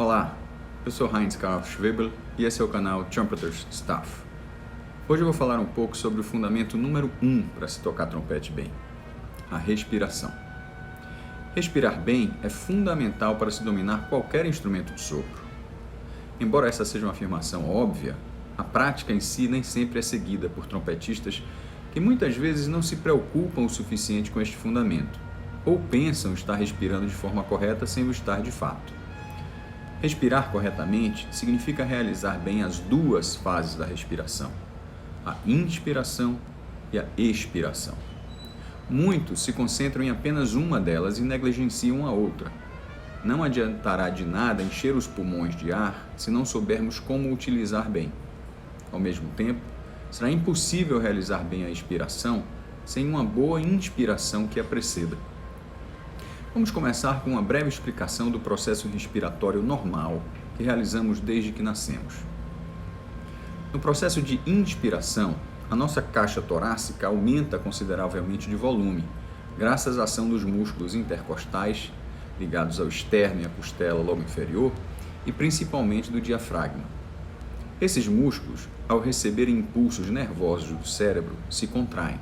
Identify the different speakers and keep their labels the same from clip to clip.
Speaker 1: Olá, eu sou Heinz Karl Schwebel e esse é o canal Trumpeter's Stuff. Hoje eu vou falar um pouco sobre o fundamento número 1 para se tocar trompete bem, a respiração. Respirar bem é fundamental para se dominar qualquer instrumento de sopro. Embora essa seja uma afirmação óbvia, a prática em si nem sempre é seguida por trompetistas que muitas vezes não se preocupam o suficiente com este fundamento, ou pensam estar respirando de forma correta sem o estar de fato. Respirar corretamente significa realizar bem as duas fases da respiração, a inspiração e a expiração. Muitos se concentram em apenas uma delas e negligenciam a outra. Não adiantará de nada encher os pulmões de ar se não soubermos como utilizar bem. Ao mesmo tempo, será impossível realizar bem a expiração sem uma boa inspiração que a preceda. Vamos começar com uma breve explicação do processo respiratório normal que realizamos desde que nascemos. No processo de inspiração, a nossa caixa torácica aumenta consideravelmente de volume, graças à ação dos músculos intercostais, ligados ao externo e à costela lobo inferior, e principalmente do diafragma. Esses músculos, ao receberem impulsos nervosos do cérebro, se contraem.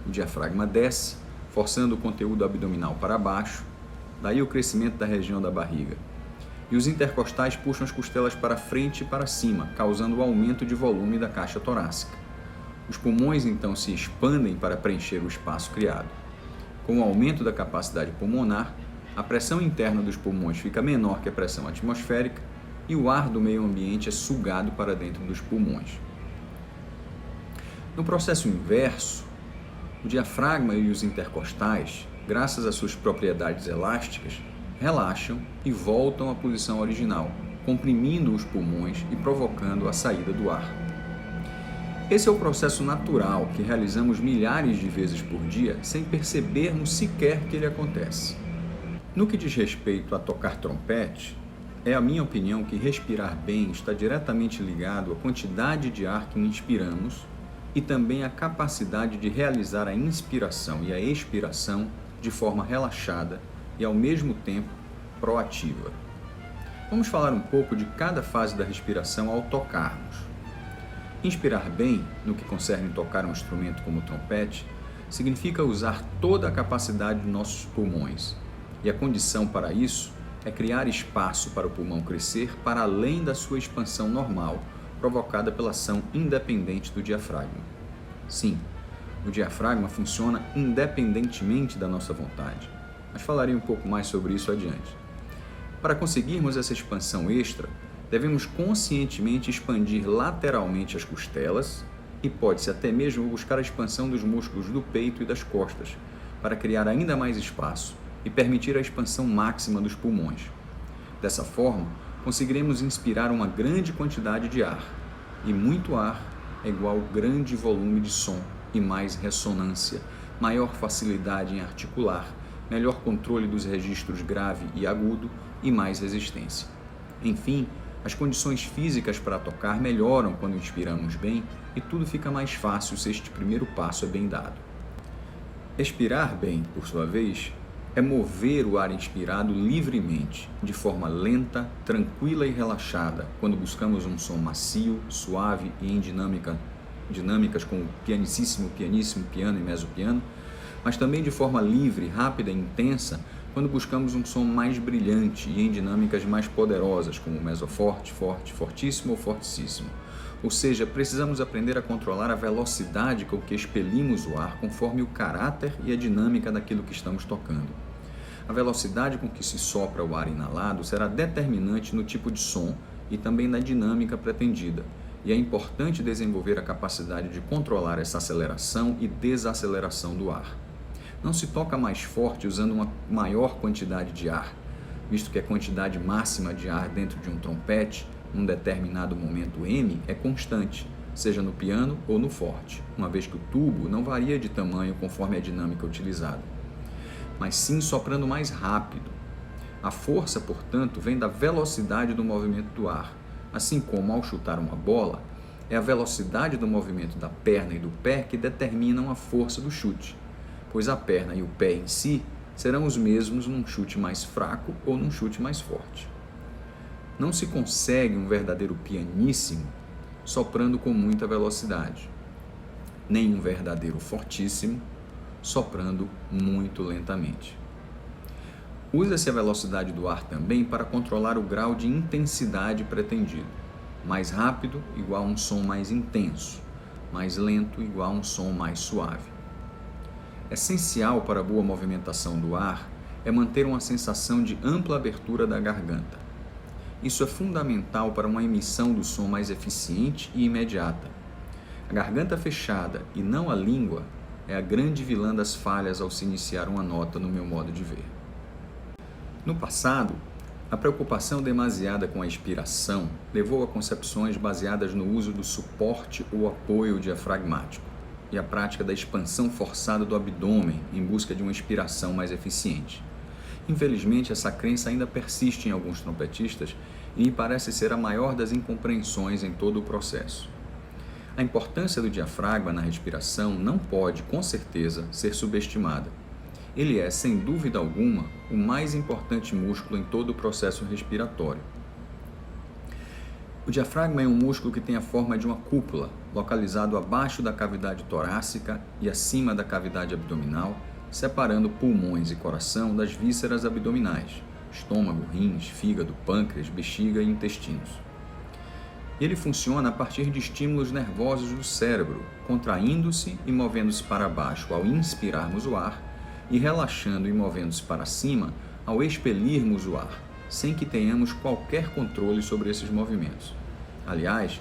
Speaker 1: O diafragma desce, forçando o conteúdo abdominal para baixo, daí o crescimento da região da barriga. E os intercostais puxam as costelas para frente e para cima, causando o aumento de volume da caixa torácica. Os pulmões então se expandem para preencher o espaço criado. Com o aumento da capacidade pulmonar, a pressão interna dos pulmões fica menor que a pressão atmosférica e o ar do meio ambiente é sugado para dentro dos pulmões. No processo inverso, o diafragma e os intercostais, graças às suas propriedades elásticas, relaxam e voltam à posição original, comprimindo os pulmões e provocando a saída do ar. Esse é o processo natural que realizamos milhares de vezes por dia sem percebermos sequer que ele acontece. No que diz respeito a tocar trompete, é a minha opinião que respirar bem está diretamente ligado à quantidade de ar que inspiramos e também à capacidade de realizar a inspiração e a expiração de forma relaxada e, ao mesmo tempo, proativa. Vamos falar um pouco de cada fase da respiração ao tocarmos. Inspirar bem, no que concerne tocar um instrumento como o trompete, significa usar toda a capacidade de nossos pulmões, e a condição para isso é criar espaço para o pulmão crescer para além da sua expansão normal, provocada pela ação independente do diafragma. Sim, o diafragma funciona independentemente da nossa vontade, mas falarei um pouco mais sobre isso adiante. Para conseguirmos essa expansão extra, devemos conscientemente expandir lateralmente as costelas e pode-se até mesmo buscar a expansão dos músculos do peito e das costas, para criar ainda mais espaço e permitir a expansão máxima dos pulmões. Dessa forma, conseguiremos inspirar uma grande quantidade de ar, e muito ar é igual grande volume de som e mais ressonância, maior facilidade em articular, melhor controle dos registros grave e agudo e mais resistência. Enfim, as condições físicas para tocar melhoram quando inspiramos bem e tudo fica mais fácil se este primeiro passo é bem dado. Expirar bem, por sua vez, é mover o ar inspirado livremente, de forma lenta, tranquila e relaxada, quando buscamos um som macio, suave e em dinâmicas como pianíssimo, piano e mezzopiano, mas também de forma livre, rápida e intensa, quando buscamos um som mais brilhante e em dinâmicas mais poderosas, como mezzoforte, forte, fortíssimo ou fortíssimo. Ou seja, precisamos aprender a controlar a velocidade com que expelimos o ar conforme o caráter e a dinâmica daquilo que estamos tocando. A velocidade com que se sopra o ar inalado será determinante no tipo de som e também na dinâmica pretendida, e é importante desenvolver a capacidade de controlar essa aceleração e desaceleração do ar. Não se toca mais forte usando uma maior quantidade de ar, visto que a quantidade máxima de ar dentro de um trompete num determinado momento M é constante, seja no piano ou no forte, uma vez que o tubo não varia de tamanho conforme a dinâmica utilizada, mas sim soprando mais rápido. A força, portanto, vem da velocidade do movimento do ar, assim como ao chutar uma bola, é a velocidade do movimento da perna e do pé que determinam a força do chute, pois a perna e o pé em si serão os mesmos num chute mais fraco ou num chute mais forte. Não se consegue um verdadeiro pianissimo soprando com muita velocidade, nem um verdadeiro fortíssimo soprando muito lentamente. Usa-se a velocidade do ar também para controlar o grau de intensidade pretendido. Mais rápido igual a um som mais intenso, mais lento igual a um som mais suave. Essencial para a boa movimentação do ar é manter uma sensação de ampla abertura da garganta. Isso é fundamental para uma emissão do som mais eficiente e imediata. A garganta fechada e não a língua é a grande vilã das falhas ao se iniciar uma nota no meu modo de ver. No passado, a preocupação demasiada com a expiração levou a concepções baseadas no uso do suporte ou apoio diafragmático e a prática da expansão forçada do abdômen em busca de uma expiração mais eficiente. Infelizmente, essa crença ainda persiste em alguns trompetistas e me parece ser a maior das incompreensões em todo o processo. A importância do diafragma na respiração não pode, com certeza, ser subestimada. Ele é, sem dúvida alguma, o mais importante músculo em todo o processo respiratório. O diafragma é um músculo que tem a forma de uma cúpula, localizado abaixo da cavidade torácica e acima da cavidade abdominal, separando pulmões e coração das vísceras abdominais, estômago, rins, fígado, pâncreas, bexiga e intestinos. Ele funciona a partir de estímulos nervosos do cérebro, contraindo-se e movendo-se para baixo ao inspirarmos o ar e relaxando e movendo-se para cima ao expelirmos o ar, sem que tenhamos qualquer controle sobre esses movimentos. Aliás,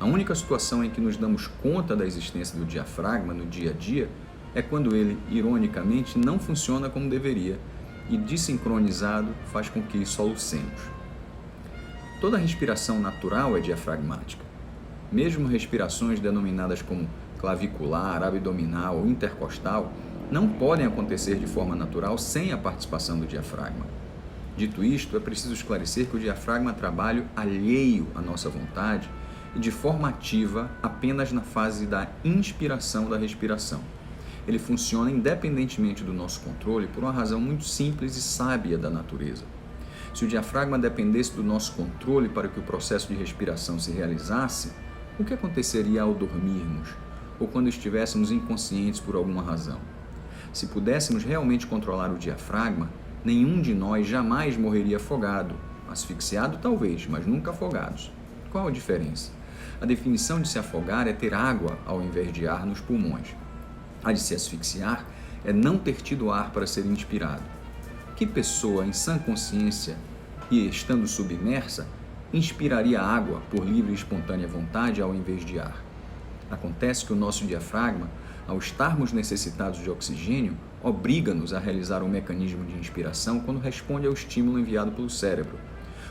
Speaker 1: a única situação em que nos damos conta da existência do diafragma no dia a dia é quando ele, ironicamente, não funciona como deveria e, desincronizado, faz com que solucemos. Toda respiração natural é diafragmática. Mesmo respirações denominadas como clavicular, abdominal ou intercostal não podem acontecer de forma natural sem a participação do diafragma. Dito isto, é preciso esclarecer que o diafragma trabalha alheio à nossa vontade e de forma ativa apenas na fase da inspiração da respiração. Ele funciona independentemente do nosso controle por uma razão muito simples e sábia da natureza. Se o diafragma dependesse do nosso controle para que o processo de respiração se realizasse, o que aconteceria ao dormirmos ou quando estivéssemos inconscientes por alguma razão? Se pudéssemos realmente controlar o diafragma, nenhum de nós jamais morreria afogado. Asfixiado talvez, mas nunca afogados. Qual a diferença? A definição de se afogar é ter água ao invés de ar nos pulmões. A de se asfixiar é não ter tido ar para ser inspirado. Que pessoa em sã consciência e estando submersa inspiraria água por livre e espontânea vontade ao invés de ar? Acontece que o nosso diafragma, ao estarmos necessitados de oxigênio, obriga-nos a realizar um mecanismo de inspiração quando responde ao estímulo enviado pelo cérebro.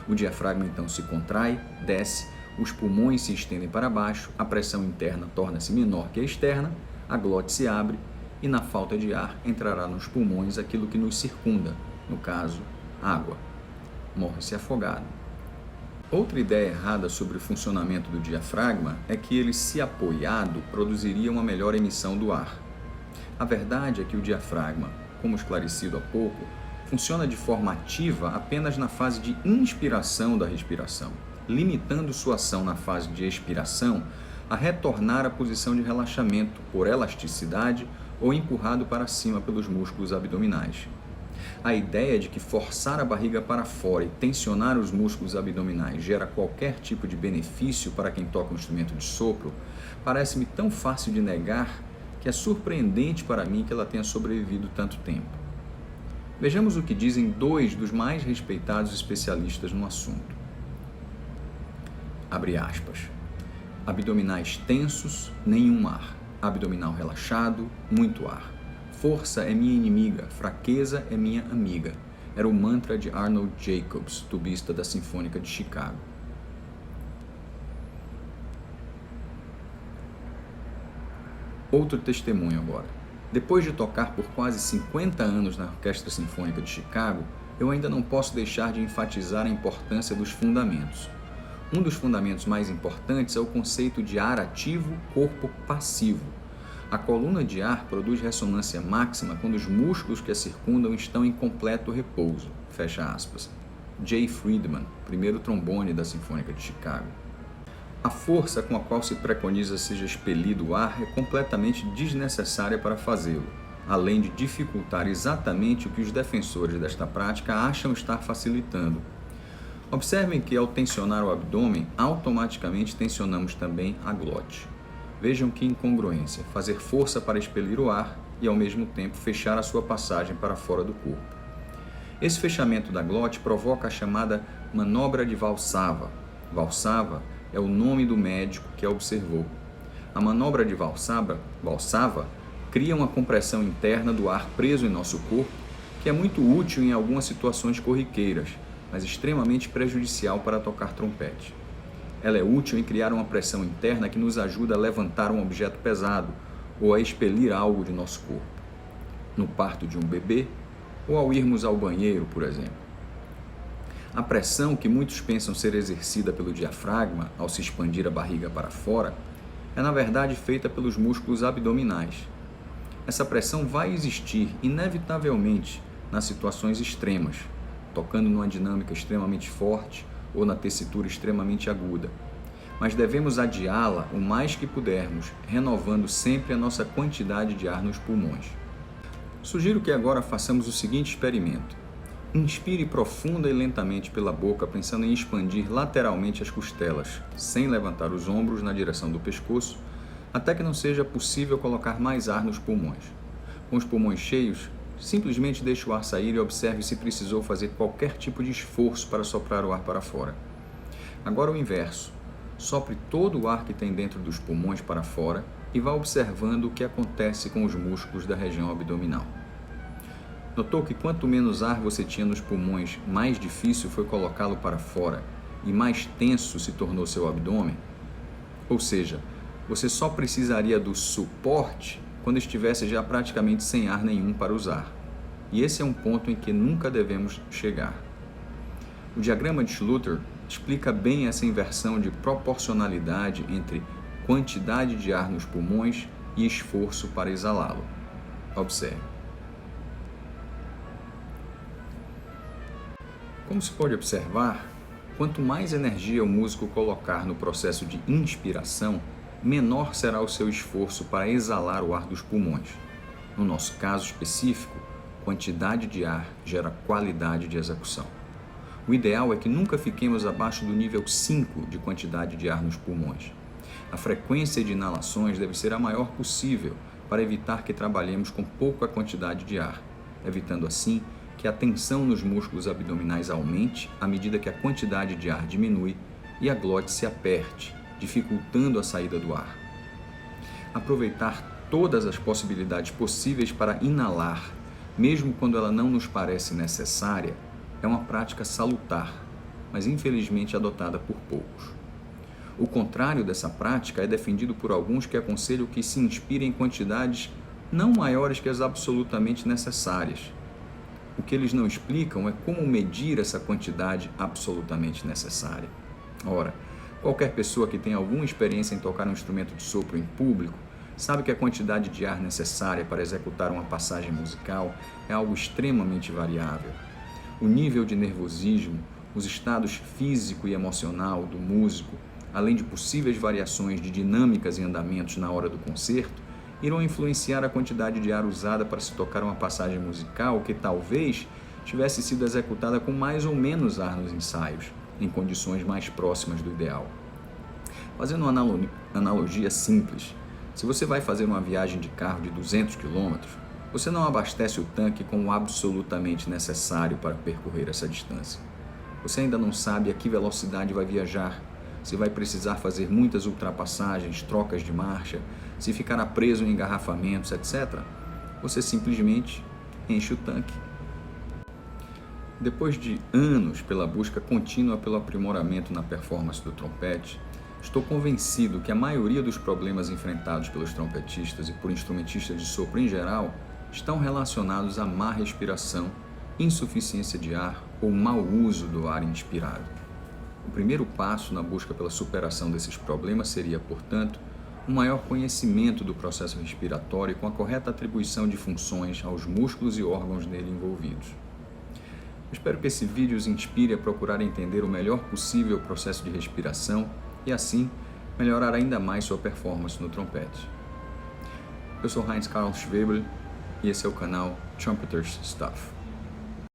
Speaker 1: O diafragma então se contrai, desce, os pulmões se estendem para baixo, a pressão interna torna-se menor que a externa, a glote se abre e, na falta de ar, entrará nos pulmões aquilo que nos circunda, no caso, água. Morre-se afogado. Outra ideia errada sobre o funcionamento do diafragma é que ele, se apoiado, produziria uma melhor emissão do ar. A verdade é que o diafragma, como esclarecido há pouco, funciona de forma ativa apenas na fase de inspiração da respiração, limitando sua ação na fase de expiração a retornar à posição de relaxamento por elasticidade ou empurrado para cima pelos músculos abdominais. A ideia de que forçar a barriga para fora e tensionar os músculos abdominais gera qualquer tipo de benefício para quem toca um instrumento de sopro parece-me tão fácil de negar que é surpreendente para mim que ela tenha sobrevivido tanto tempo. Vejamos o que dizem dois dos mais respeitados especialistas no assunto. Abre aspas. Abdominais tensos, nenhum ar. Abdominal relaxado, muito ar. Força é minha inimiga, fraqueza é minha amiga. Era o mantra de Arnold Jacobs, tubista da Sinfônica de Chicago. Outro testemunho agora. Depois de tocar por quase 50 anos na Orquestra Sinfônica de Chicago, eu ainda não posso deixar de enfatizar a importância dos fundamentos. Um dos fundamentos mais importantes é o conceito de ar ativo, corpo passivo. A coluna de ar produz ressonância máxima quando os músculos que a circundam estão em completo repouso. Fecha aspas. Jay Friedman, primeiro trombone da Sinfônica de Chicago. A força com a qual se preconiza seja expelido o ar é completamente desnecessária para fazê-lo, além de dificultar exatamente o que os defensores desta prática acham estar facilitando. Observem que, ao tensionar o abdômen, automaticamente tensionamos também a glote. Vejam que incongruência, fazer força para expelir o ar e, ao mesmo tempo, fechar a sua passagem para fora do corpo. Esse fechamento da glote provoca a chamada manobra de Valsalva. Valsalva é o nome do médico que a observou. A manobra de Valsalva cria uma compressão interna do ar preso em nosso corpo, que é muito útil em algumas situações corriqueiras, mas extremamente prejudicial para tocar trompete. Ela é útil em criar uma pressão interna que nos ajuda a levantar um objeto pesado ou a expelir algo de nosso corpo, no parto de um bebê ou ao irmos ao banheiro, por exemplo. A pressão que muitos pensam ser exercida pelo diafragma ao se expandir a barriga para fora é, na verdade, feita pelos músculos abdominais. Essa pressão vai existir, inevitavelmente, nas situações extremas, tocando numa dinâmica extremamente forte ou na tessitura extremamente aguda. Mas devemos adiá-la o mais que pudermos, renovando sempre a nossa quantidade de ar nos pulmões. Sugiro que agora façamos o seguinte experimento. Inspire profunda e lentamente pela boca, pensando em expandir lateralmente as costelas, sem levantar os ombros na direção do pescoço, até que não seja possível colocar mais ar nos pulmões. Com os pulmões cheios, simplesmente deixe o ar sair e observe se precisou fazer qualquer tipo de esforço para soprar o ar para fora. Agora o inverso. Sopre todo o ar que tem dentro dos pulmões para fora e vá observando o que acontece com os músculos da região abdominal. Notou que quanto menos ar você tinha nos pulmões, mais difícil foi colocá-lo para fora e mais tenso se tornou seu abdômen? Ou seja, você só precisaria do suporte quando estivesse já praticamente sem ar nenhum para usar. E esse é um ponto em que nunca devemos chegar. O diagrama de Schluter explica bem essa inversão de proporcionalidade entre quantidade de ar nos pulmões e esforço para exalá-lo. Observe. Como se pode observar, quanto mais energia o músico colocar no processo de inspiração, menor será o seu esforço para exalar o ar dos pulmões. No nosso caso específico, quantidade de ar gera qualidade de execução. O ideal é que nunca fiquemos abaixo do nível 5 de quantidade de ar nos pulmões. A frequência de inalações deve ser a maior possível para evitar que trabalhemos com pouca quantidade de ar, evitando assim que a tensão nos músculos abdominais aumente à medida que a quantidade de ar diminui e a glote se aperte, dificultando a saída do ar. Aproveitar todas as possibilidades possíveis para inalar, mesmo quando ela não nos parece necessária, é uma prática salutar, mas infelizmente adotada por poucos. O contrário dessa prática é defendido por alguns que aconselham que se inspire em quantidades não maiores que as absolutamente necessárias. O que eles não explicam é como medir essa quantidade absolutamente necessária. Ora, qualquer pessoa que tenha alguma experiência em tocar um instrumento de sopro em público sabe que a quantidade de ar necessária para executar uma passagem musical é algo extremamente variável. O nível de nervosismo, os estados físico e emocional do músico, além de possíveis variações de dinâmicas e andamentos na hora do concerto, irão influenciar a quantidade de ar usada para se tocar uma passagem musical que talvez tivesse sido executada com mais ou menos ar nos ensaios, em condições mais próximas do ideal. Fazendo uma analogia simples, se você vai fazer uma viagem de carro de 200 km, você não abastece o tanque com o absolutamente necessário para percorrer essa distância. Você ainda não sabe a que velocidade vai viajar, se vai precisar fazer muitas ultrapassagens, trocas de marcha, se ficará preso em engarrafamentos, etc. Você simplesmente enche o tanque. Depois de anos pela busca contínua pelo aprimoramento na performance do trompete, estou convencido que a maioria dos problemas enfrentados pelos trompetistas e por instrumentistas de sopro em geral estão relacionados à má respiração, insuficiência de ar ou mau uso do ar inspirado. O primeiro passo na busca pela superação desses problemas seria, portanto, um maior conhecimento do processo respiratório com a correta atribuição de funções aos músculos e órgãos nele envolvidos. Espero que esse vídeo os inspire a procurar entender o melhor possível o processo de respiração e, assim, melhorar ainda mais sua performance no trompete. Eu sou Heinz Karl Schwebel e esse é o canal Trumpeters Stuff.